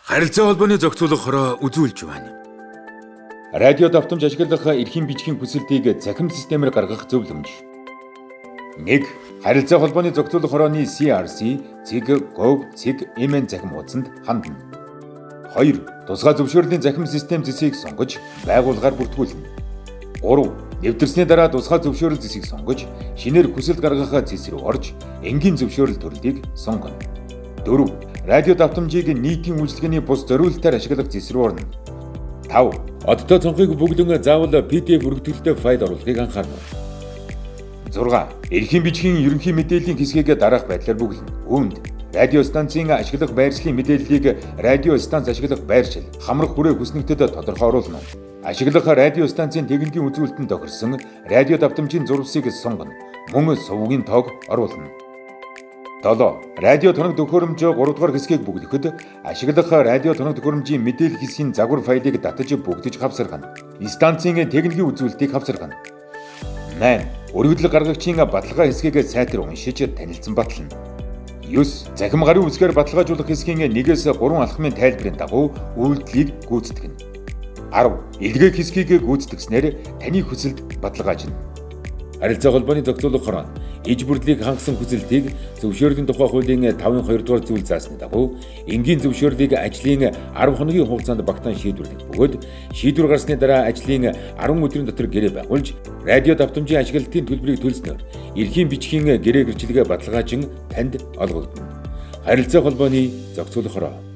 Харилцаа холбооны зохицуулах хороо үзүүлж байна. Радио давтамж ашиглах эрхийн бичгийн хүсэлтийг захим системээр гаргах зөвлөмж. 1. Харилцаа холбооны зохицуулах хорооны CRC, CIG, GOV, CIG, MN захим хуудсанд хандна. 2. Тусгай зөвшөөрлийн захим систем зэсийг сонгож, байгууллагаар бүртгүүлнэ. 3. Нэвтэрсний дараа тусгай зөвшөөрөл зэсийг сонгож, шинээр хүсэлт гаргах зэс рүү орж, энгийн зөвшөөрөл төрлийг сонгоно. 4. Радио давтамжийг нийтийн үйлчилгээний бус зориулалтаар ашиглах зэс рүү орно. 5. Оддоо цонхыг бүгдэн заавал PDF өргөтгөлтэй файл оруулахыг анхаарна. 6. Эрхийн бичгийн ерөнхий мэдээллийн хэсгийг дараах байдлаар бүглэнэ. Үүнд радио станцын ашиглах байршлын мэдээллийг радио станц ашиглах байршил, хамрах хүрээ хүснэгтэд тодорхой оруулна. Ашиглах радио станцын техникийн үзүүлэлтэнд тохирсон радио давтамжийн зурвасыг сонгоно. Мөн сувгийн тоог оруулна. 7. Радио тоног төхөөрөмж 3 дугаар хэсгийг бүглэхэд ашиглах радио тоног төхөөрөмжийн мэдээлэл хэсгийн загвар файлыг татаж бүгдэж хавсаргана. Станцын техникийн үзүүлэлтийг хавсаргана. 8. Өргөдөл гаргагчийн баталгаа хэсгийг сайтар уншиж танилцсан батална. 9. Захим гарын үсгээр баталгаажуулах хэсгийн 1-3 алхмын тайлбарын дагуу үйлдэлийг гүйцэтгэнэ. 10. Илгээх хэсгийг гүйцэтгснээр таны хүсэлд баталгаажна. Харилцаа холбооны зохицуулах хороо иж бүрлийг хангасан хүсэлтийг зөвшөөрлийн тухай хуулийн 5-2 дугаар зүйл заасны дагуу энгийн зөвшөөрлийг ажлын 10 хоногийн хугацаанд багтаан шийдвэрлэх бөгөөд шийдвэр гарсны дараа ажлын 10 өдрийн дотор гэрээ байгуулж радио давтамжийн ашиглалтын төлбөрийг төлснөөр эрхийн бичгийн гэрээ гэрчлэгээ баталгаажин танд олгогдно. Харилцаа холбооны зохицуулах хороо